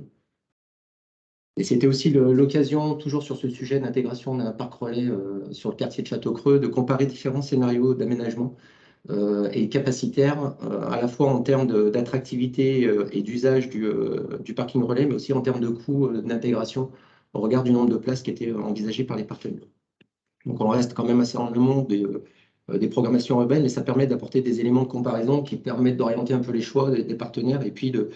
Et c'était aussi l'occasion, toujours sur ce sujet d'intégration d'un parc relais sur le quartier de Château-Creux, de comparer différents scénarios d'aménagement et capacitaires, à la fois en termes d'attractivité et d'usage du parking relais, mais aussi en termes de coûts d'intégration au regard du nombre de places qui étaient envisagées par les partenaires. Donc on reste quand même assez en amont des programmations urbaines, et ça permet d'apporter des éléments de comparaison qui permettent d'orienter un peu les choix des partenaires et puis de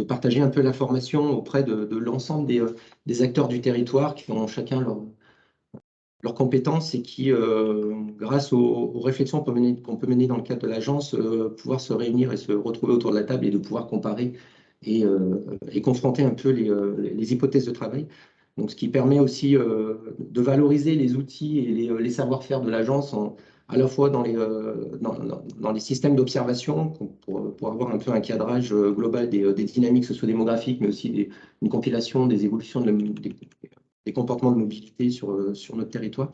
partager un peu l'information auprès de l'ensemble des acteurs du territoire qui ont chacun leurs compétences et qui, grâce aux réflexions qu'on peut mener dans le cadre de l'agence, pouvoir se réunir et se retrouver autour de la table et de pouvoir comparer et confronter un peu les hypothèses de travail. Donc, ce qui permet aussi de valoriser les outils et les savoir-faire de l'agence à la fois dans les systèmes d'observation pour avoir un peu un cadrage global des dynamiques socio-démographiques, mais aussi une compilation des évolutions des comportements de mobilité sur notre territoire.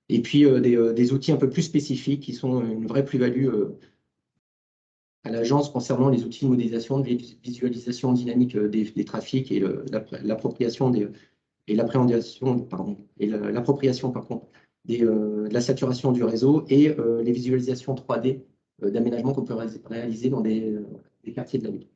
Et puis des outils un peu plus spécifiques qui sont une vraie plus-value à l'agence concernant les outils de modélisation, de visualisation dynamique des trafics et l'appropriation et l'appréhension, pardon, et l'appropriation par contre de la saturation du réseau et les visualisations 3D d'aménagement qu'on peut réaliser dans des quartiers de la ville.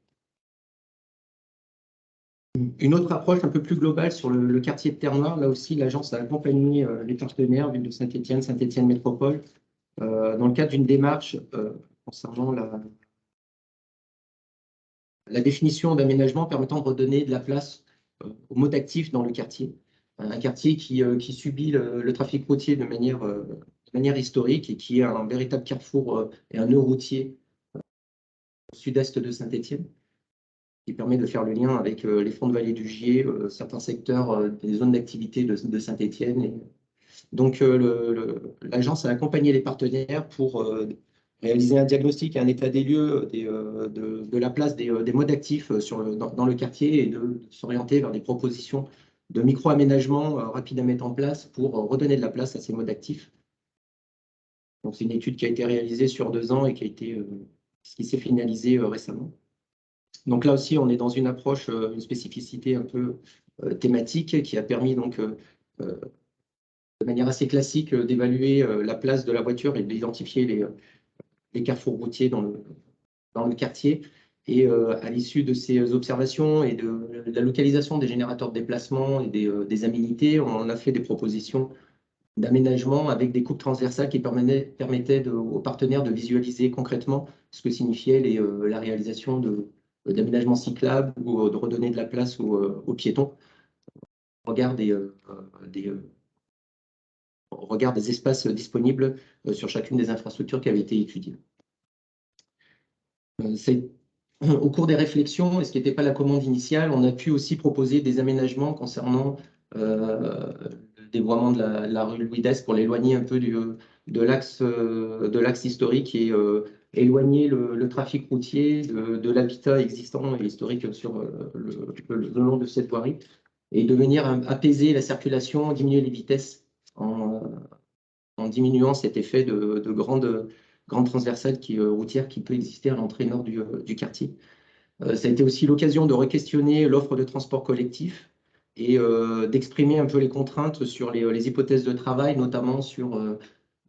Une autre approche un peu plus globale sur le quartier de Terre-Noire, là aussi l'agence a accompagné les partenaires, Ville de Saint-Étienne, Saint-Étienne Métropole, dans le cadre d'une démarche concernant la définition d'aménagement permettant de redonner de la place au mode actif dans le quartier. Un quartier qui subit le trafic routier de manière historique et qui est un véritable carrefour et un nœud routier au sud-est de Saint-Étienne, qui permet de faire le lien avec les fonds de vallée du Gier, certains secteurs des zones d'activité de Saint-Étienne. Donc, l'agence a accompagné les partenaires pour réaliser un diagnostic et un état des lieux de la place des modes actifs dans le quartier et de s'orienter vers des propositions de micro-aménagement rapides à mettre en place pour redonner de la place à ces modes actifs. Donc, c'est une étude qui a été réalisée sur 2 ans et qui s'est finalisée récemment. Donc là aussi, on est dans une approche, une spécificité un peu thématique qui a permis donc de manière assez classique d'évaluer la place de la voiture et d'identifier les carrefours routiers dans le quartier. Et à l'issue de ces observations et de la localisation des générateurs de déplacement et des aménités, on a fait des propositions d'aménagement avec des coupes transversales qui permettaient aux partenaires de visualiser concrètement ce que signifiait la réalisation d'aménagements cyclables ou de redonner de la place aux piétons au regard des espaces disponibles sur chacune des infrastructures qui avaient été étudiées. Au cours des réflexions, et ce qui n'était pas la commande initiale, on a pu aussi proposer des aménagements concernant dévoiement de la rue Louis d'Est pour l'éloigner un peu de l'axe historique et éloigner le trafic routier de l'habitat existant et historique sur le long de cette voirie et de venir apaiser la circulation, diminuer les vitesses en diminuant cet effet de grande transversale routière qui peut exister à l'entrée nord du quartier. Ça a été aussi l'occasion de re-questionner l'offre de transport collectif et d'exprimer un peu les contraintes sur les hypothèses de travail, notamment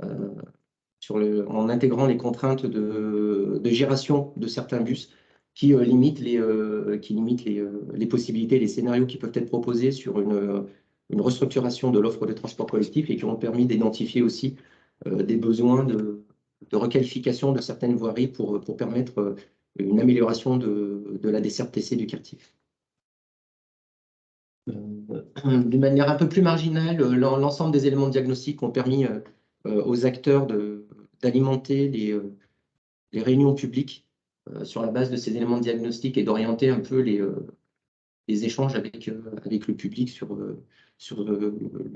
en intégrant les contraintes de gération de certains bus qui limitent les possibilités, les scénarios qui peuvent être proposés sur une restructuration de l'offre de transport collectif et qui ont permis d'identifier aussi des besoins de requalification de certaines voiries pour permettre une amélioration de la desserte TC du quartier. D'une manière un peu plus marginale, l'ensemble des éléments de diagnostic ont permis aux acteurs d'alimenter les réunions publiques sur la base de ces éléments de diagnostic et d'orienter un peu les échanges avec le public sur le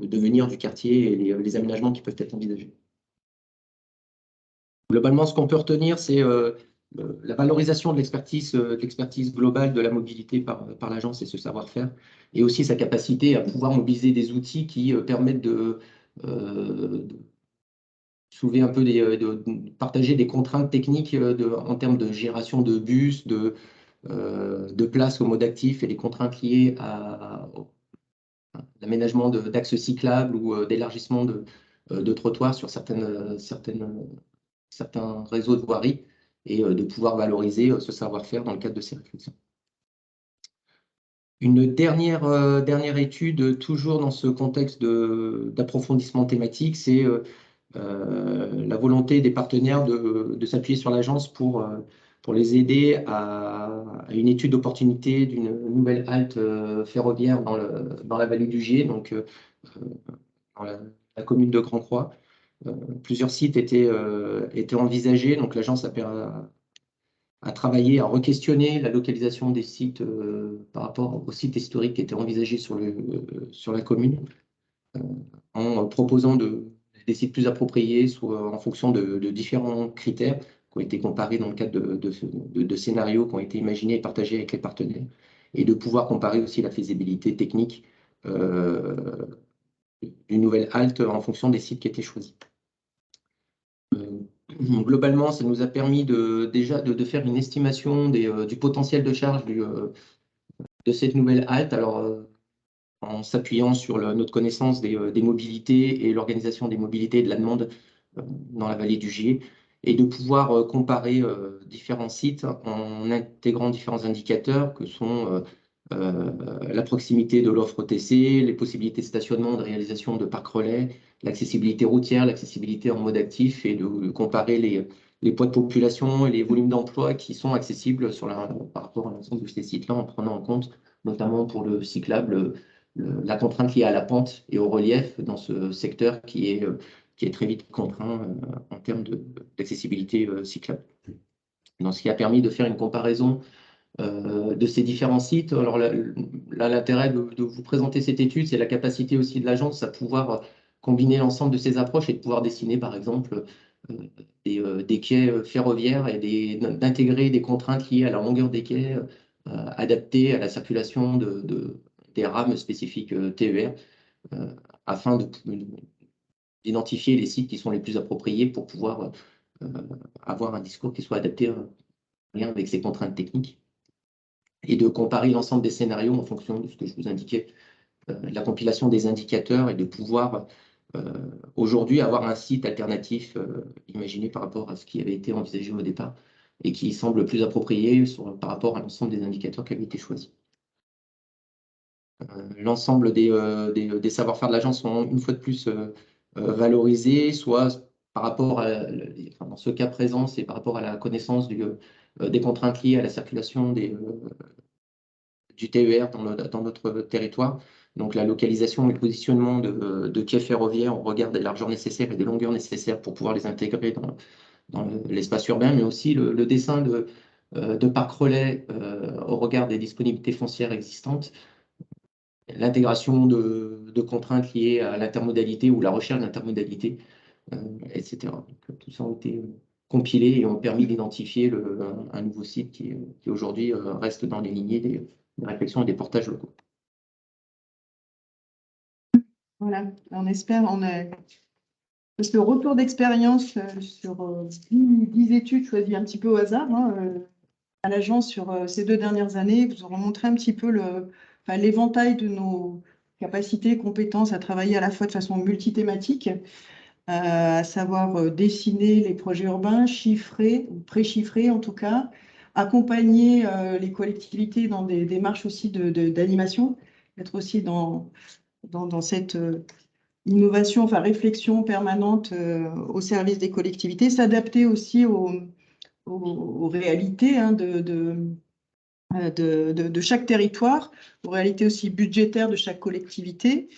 devenir du quartier et les aménagements qui peuvent être envisagés. Globalement, ce qu'on peut retenir, c'est la valorisation de l'expertise globale de la mobilité par l'agence et ce savoir-faire, et aussi sa capacité à pouvoir mobiliser des outils qui permettent de soulever un peu de partager des contraintes techniques en termes de gération de bus, de place au mode actif et les contraintes liées à l'aménagement d'axes cyclables ou d'élargissement de trottoirs sur certains réseaux de voiries et de pouvoir valoriser ce savoir-faire dans le cadre de ces réflexions. Une dernière étude, toujours dans ce contexte d'approfondissement thématique, c'est la volonté des partenaires de s'appuyer sur l'agence pour les aider à une étude d'opportunité d'une nouvelle halte ferroviaire dans la vallée du Gier, donc dans la commune de Grand-Croix. Plusieurs sites étaient envisagés, donc l'agence a travaillé à re-questionner la localisation des sites par rapport aux sites historiques qui étaient envisagés sur la commune, en proposant des sites plus appropriés, soit en fonction de différents critères qui ont été comparés dans le cadre de scénarios qui ont été imaginés et partagés avec les partenaires, et de pouvoir comparer aussi la faisabilité technique d'une nouvelle halte en fonction des sites qui étaient choisis. Globalement, ça nous a permis déjà de faire une estimation du potentiel de charge de cette nouvelle halte, alors en s'appuyant sur notre connaissance des mobilités et l'organisation des mobilités et de la demande dans la vallée du Gier, et de pouvoir comparer différents sites en intégrant différents indicateurs que sont la proximité de l'offre TC, les possibilités de stationnement, de réalisation de parcs relais, l'accessibilité routière, l'accessibilité en mode actif, et de comparer les poids de population et les volumes d'emploi qui sont accessibles par rapport à l'ensemble de ces sites-là, en prenant en compte, notamment pour le cyclable, la contrainte liée à la pente et au relief dans ce secteur qui est très vite contraint en termes d'accessibilité cyclable. Donc, ce qui a permis de faire une comparaison de ces différents sites. Alors là, l'intérêt de vous présenter cette étude, c'est la capacité aussi de l'agence à pouvoir combiner l'ensemble de ces approches et de pouvoir dessiner, par exemple, des quais ferroviaires et d'intégrer des contraintes liées à la longueur des quais adaptées à la circulation des rames spécifiques TER, afin d'identifier les sites qui sont les plus appropriés pour pouvoir avoir un discours qui soit adapté en lien avec ces contraintes techniques, et de comparer l'ensemble des scénarios en fonction de ce que je vous indiquais, la compilation des indicateurs, et de pouvoir aujourd'hui avoir un site alternatif imaginé par rapport à ce qui avait été envisagé au départ et qui semble plus approprié par rapport à l'ensemble des indicateurs qui avaient été choisis. L'ensemble des savoir-faire de l'agence sont une fois de plus valorisés, soit par rapport dans ce cas présent, c'est par rapport à la connaissance des contraintes liées à la circulation du TER dans notre territoire. Donc la localisation et le positionnement de quais ferroviaires au regard des largeurs nécessaires et des longueurs nécessaires pour pouvoir les intégrer dans l'espace urbain, mais aussi le dessin de parcs relais au regard des disponibilités foncières existantes, l'intégration de contraintes liées à l'intermodalité ou la recherche d'intermodalité, etc. Donc, tout ça a été compilé et ont permis d'identifier un nouveau site qui aujourd'hui reste dans les lignées des réflexions et des portages locaux. Voilà, on espère, parce que le retour d'expérience sur 10 études choisies un petit peu au hasard, hein, à l'agence sur ces 2 dernières années, vous aurez montré un petit peu l'éventail de nos capacités, compétences à travailler à la fois de façon multithématique, à savoir dessiner les projets urbains, chiffrer, ou pré-chiffrer en tout cas, accompagner les collectivités dans des démarches aussi d'animation, être aussi dans cette innovation, enfin réflexion permanente au service des collectivités, s'adapter aussi aux réalités hein, de chaque territoire, aux réalités aussi budgétaires de chaque collectivité,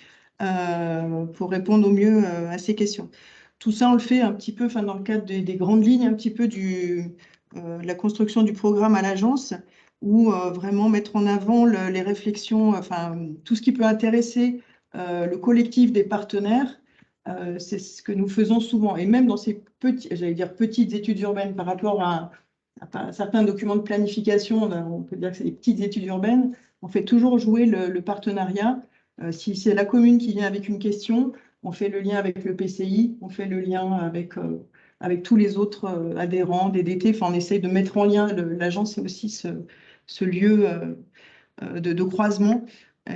pour répondre au mieux à ces questions. Tout ça, on le fait un petit peu dans le cadre des grandes lignes, un petit peu de la construction du programme à l'agence, où vraiment mettre en avant les réflexions, enfin tout ce qui peut intéresser le collectif des partenaires. C'est ce que nous faisons souvent. Et même dans ces petites études urbaines par rapport à certains documents de planification, on peut dire que c'est des petites études urbaines, on fait toujours jouer le partenariat. Si c'est la commune qui vient avec une question, on fait le lien avec le PCI, on fait le lien avec tous les autres adhérents, DDT. Enfin, on essaye de mettre en lien, l'agence est aussi ce lieu de croisement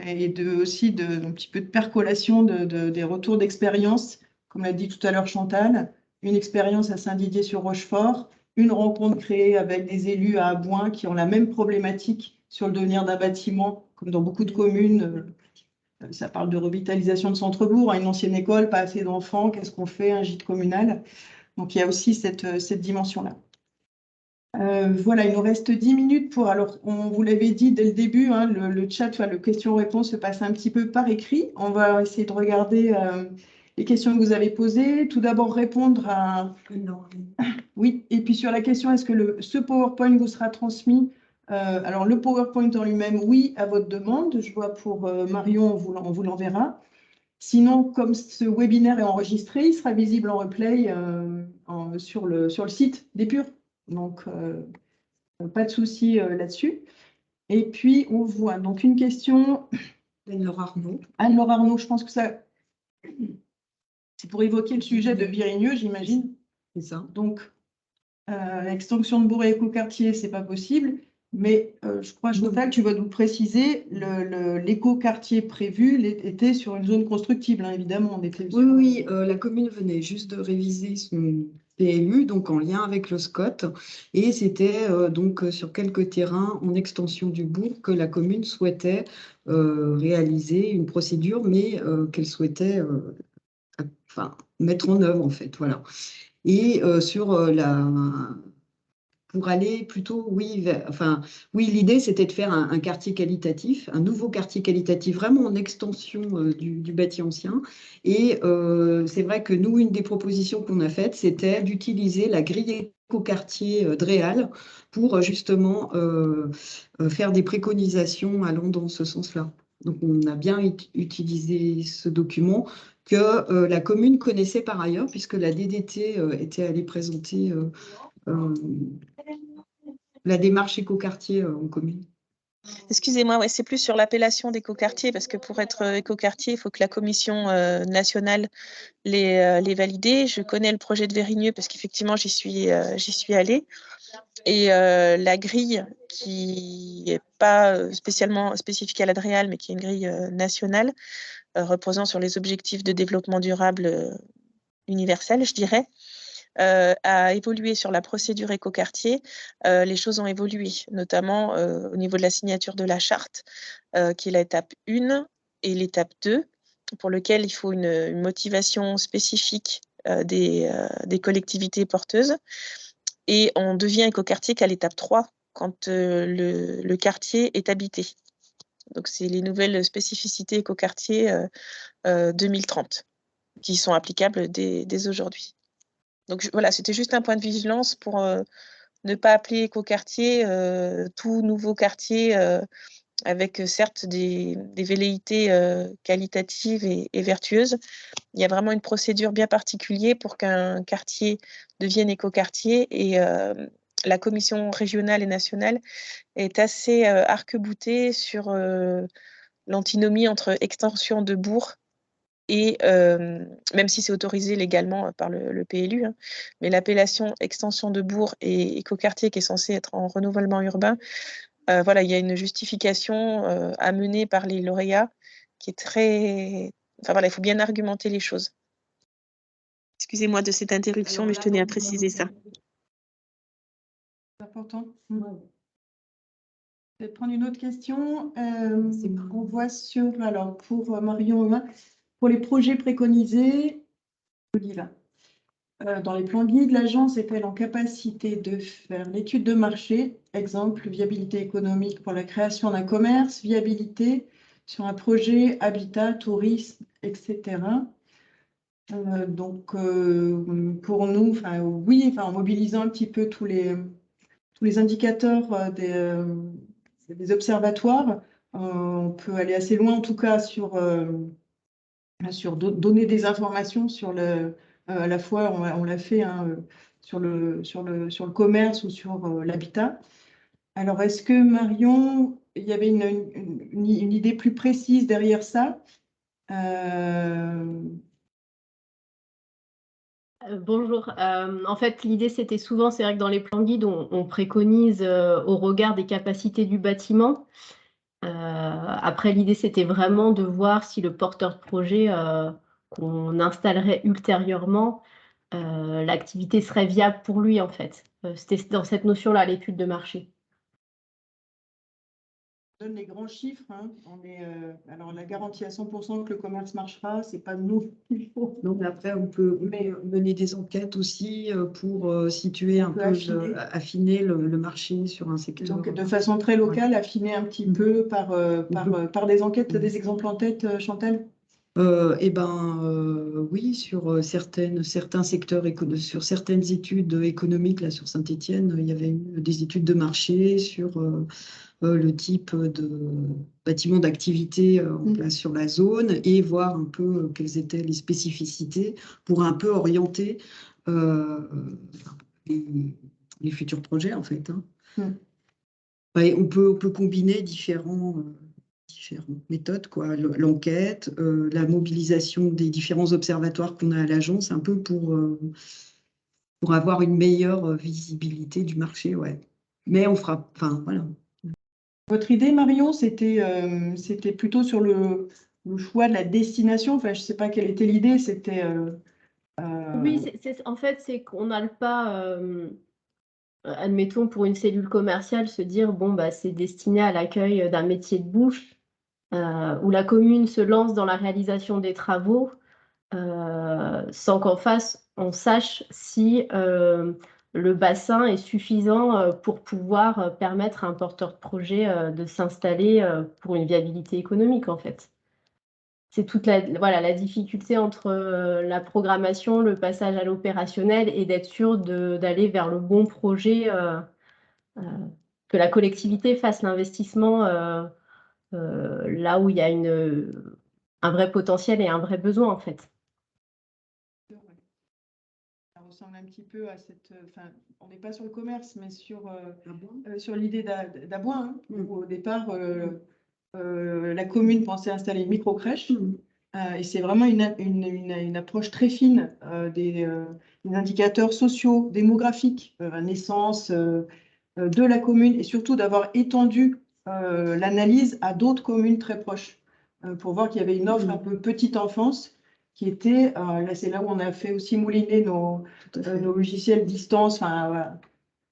et aussi un petit peu de percolation des retours d'expérience. Comme l'a dit tout à l'heure Chantal, une expérience à Saint-Didier-sur-Rochefort, une rencontre créée avec des élus à Abouin qui ont la même problématique sur le devenir d'un bâtiment, comme dans beaucoup de communes. Ça parle de revitalisation de centre-bourg, une ancienne école, pas assez d'enfants, qu'est-ce qu'on fait, un gîte communal. Donc il y a aussi cette dimension-là. Voilà, il nous reste 10 minutes pour, alors on vous l'avait dit dès le début, hein, le chat, enfin, le question-réponse se passe un petit peu par écrit. On va essayer de regarder les questions que vous avez posées. Tout d'abord répondre à... Oui, et puis sur la question, est-ce que ce PowerPoint vous sera transmis? Alors le PowerPoint en lui-même, oui, à votre demande. Je vois pour Marion, on vous l'enverra. Sinon, comme ce webinaire est enregistré, il sera visible en replay sur le site d'Épure. Donc, pas de souci là-dessus. Et puis, on voit donc une question. Anne-Laure Arnaud. Anne-Laure Arnaud, je pense que ça, c'est pour évoquer le sujet de Virigneux, j'imagine. C'est ça. Donc, extension de bourg et écoquartier, c'est pas possible. Mais je crois, Chantal, tu vas nous préciser, l'écoquartier prévu était sur une zone constructible, hein, évidemment. On était sur... Oui, la commune venait juste de réviser son PLU, donc en lien avec le SCOT, et c'était donc sur quelques terrains en extension du bourg que la commune souhaitait réaliser une procédure, mais qu'elle souhaitait mettre en œuvre, en fait, voilà. Et sur pour aller plutôt, oui, oui, l'idée c'était de faire un quartier qualitatif, un nouveau quartier qualitatif, vraiment en extension du bâti ancien. Et c'est vrai que nous, une des propositions qu'on a faites, c'était d'utiliser la grille écoquartier DREAL pour justement faire des préconisations allant dans ce sens-là. Donc, on a bien utilisé ce document que la commune connaissait par ailleurs, puisque la DDT était allée présenter la démarche écoquartier en commune. Excusez-moi, ouais, c'est plus sur l'appellation d'écoquartier, parce que pour être écoquartier, il faut que la commission nationale les valide. Je connais le projet de Virigneux parce qu'effectivement, j'y suis allée. Et la grille, qui n'est pas spécialement spécifique à l'ADREAL, mais qui est une grille nationale, reposant sur les objectifs de développement durable universel, je dirais, a évolué sur la procédure écoquartier. Les choses ont évolué, notamment au niveau de la signature de la charte, qui est l'étape 1 et l'étape 2, pour lequel il faut une motivation spécifique des collectivités porteuses. Et on devient écoquartier qu'à l'étape 3, quand le quartier est habité. Donc, c'est les nouvelles spécificités écoquartier 2030 qui sont applicables dès aujourd'hui. Donc voilà, c'était juste un point de vigilance pour ne pas appeler écoquartier tout nouveau quartier avec certes des velléités qualitatives et vertueuses. Il y a vraiment une procédure bien particulière pour qu'un quartier devienne écoquartier et la commission régionale et nationale est assez arc-boutée sur l'antinomie entre extension de bourg et même si c'est autorisé légalement par le PLU, hein, mais l'appellation extension de bourg et écoquartier qui est censé être en renouvellement urbain, voilà, il y a une justification amenée par les lauréats qui est très... Enfin voilà, il faut bien argumenter les choses. Excusez-moi de cette interruption, mais je tenais à préciser ça. C'est important. Je vais prendre une autre question. On voit sur, alors pour Marion Humain, pour les projets préconisés, je dis là, dans les plans guides, l'agence est-elle en capacité de faire l'étude de marché, exemple viabilité économique pour la création d'un commerce, viabilité sur un projet, habitat, tourisme, etc. Donc, pour nous, oui, en mobilisant un petit peu tous les indicateurs des observatoires, on peut aller assez loin, en tout cas, sur donner des informations sur à la fois, on l'a fait hein, sur le commerce ou sur l'habitat. Alors, est-ce que Marion, il y avait une idée plus précise derrière ça? Bonjour. En fait, l'idée, c'était souvent, c'est vrai que dans les plans guides, on préconise au regard des capacités du bâtiment. Après, l'idée, c'était vraiment de voir si le porteur de projet qu'on installerait ultérieurement, l'activité serait viable pour lui, en fait. C'était dans cette notion-là, l'étude de marché. On donne les grands chiffres. Hein. Alors, la garantie à 100% que le commerce marchera, c'est pas nous qu'il faut. Donc après, on peut mener des enquêtes aussi pour situer un peu, affiner le marché sur un secteur. Donc, de façon très locale, affiner un petit peu par des enquêtes, des exemples en tête, Chantal? Oui, sur certains secteurs, sur certaines études économiques, là sur Saint-Étienne, il y avait eu des études de marché sur le type de bâtiment d'activité en place sur la zone et voir un peu quelles étaient les spécificités pour un peu orienter les futurs projets en fait. Hein. On peut combiner différentes méthodes, quoi. L'enquête, la mobilisation des différents observatoires qu'on a à l'agence, un peu pour avoir une meilleure visibilité du marché, ouais. Mais on fera, enfin voilà. Votre idée, Marion, c'était plutôt sur le choix de la destination. Enfin, je ne sais pas quelle était l'idée. C'était. Oui, en fait, c'est qu'on n'a pas, admettons, pour une cellule commerciale, se dire, bon, bah, c'est destiné à l'accueil d'un métier de bouche, où la commune se lance dans la réalisation des travaux, sans qu'en face, on sache si le bassin est suffisant pour pouvoir permettre à un porteur de projet de s'installer pour une viabilité économique, en fait. C'est toute la difficulté entre la programmation, le passage à l'opérationnel et d'être sûr d'aller vers le bon projet, que la collectivité fasse l'investissement là où il y a un vrai potentiel et un vrai besoin, en fait. Ça ressemble un petit peu à cette. Enfin, on n'est pas sur le commerce, mais sur l'idée d'Abois, hein, où au départ, la commune pensait installer une micro-crèche. Et c'est vraiment une approche très fine des indicateurs sociaux, démographiques, naissance de la commune, et surtout d'avoir étendu l'analyse à d'autres communes très proches, pour voir qu'il y avait une offre un peu petite enfance qui était, là c'est là où on a fait aussi mouliner nos logiciels distance,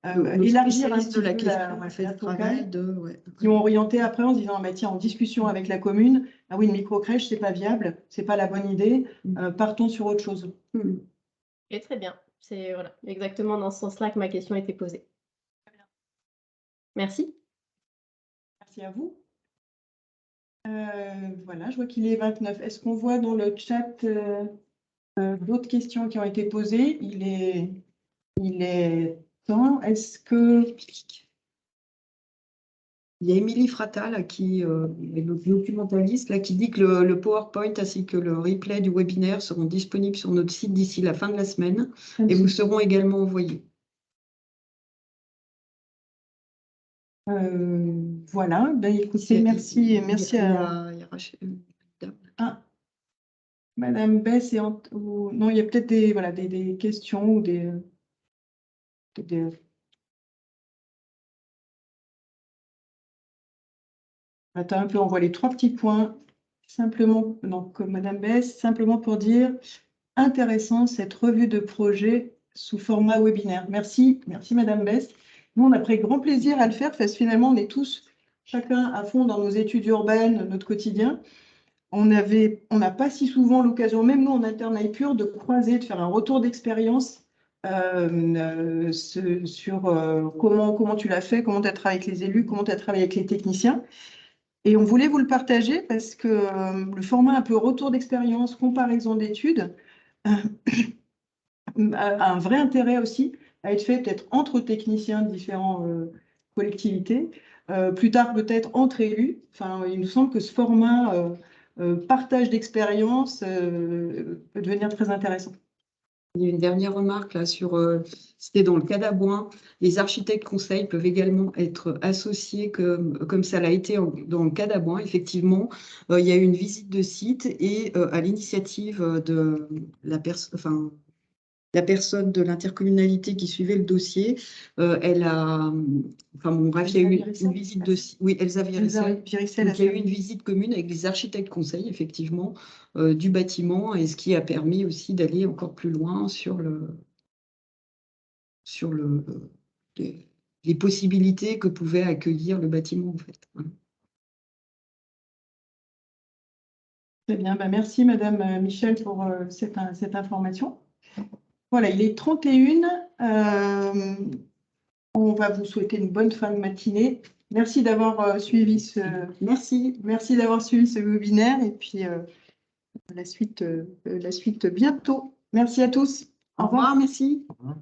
élargir un petit peu la focale, qui ont orienté après en se disant, tiens, en discussion avec la commune, ah oui, une micro-crèche, c'est pas viable, c'est pas la bonne idée, partons sur autre chose. Et très bien, c'est voilà, exactement dans ce sens-là que ma question a été posée. Merci. Merci à vous. Voilà, je vois qu'il est 29. Est-ce qu'on voit dans le chat d'autres questions qui ont été posées? Il est temps. Est-ce que Il y a Émilie Frata, là, qui est notre documentaliste, là, qui dit que le PowerPoint ainsi que le replay du webinaire seront disponibles sur notre site d'ici la fin de la semaine et vous seront également envoyés. Voilà, ben, écoutez, merci à Madame Bess et non, il y a peut-être des questions ou des Attends un peu, on voit les 3 petits points. Simplement, donc Madame Bess, simplement pour dire intéressant cette revue de projet sous format webinaire. Merci Madame Bess. Nous, on a pris grand plaisir à le faire parce que finalement, on est tous chacun à fond dans nos études urbaines, notre quotidien. On n'a pas si souvent l'occasion, même nous en Internail Pur, de croiser, de faire un retour d'expérience sur comment tu l'as fait, comment tu as travaillé avec les élus, comment tu as travaillé avec les techniciens. Et on voulait vous le partager parce que le format un peu retour d'expérience, comparaison d'études, a un vrai intérêt aussi à être fait peut-être entre techniciens de différentes collectivités, plus tard peut-être entre élus. Enfin, il nous semble que ce format partage d'expérience peut devenir très intéressant. Il y a une dernière remarque là sur, c'était dans le cas d'Abouin, les architectes conseils peuvent également être associés comme ça l'a été dans le cas d'Abouin. Effectivement, il y a eu une visite de site et à l'initiative de la personne de l'intercommunalité qui suivait le dossier, elle a, enfin bon, bref, il y a eu une visite de site. Oui, Elsa Viricel. Donc, il y a eu une visite commune avec les architectes conseils, effectivement, du bâtiment, et ce qui a permis aussi d'aller encore plus loin sur les possibilités que pouvait accueillir le bâtiment, en fait. Voilà. Très bien, ben, merci Madame Michel pour cette information. Voilà, il est 31. On va vous souhaiter une bonne fin de matinée. Merci d'avoir suivi Merci d'avoir suivi ce webinaire et puis la suite bientôt. Merci à tous. Au revoir, merci. Au revoir.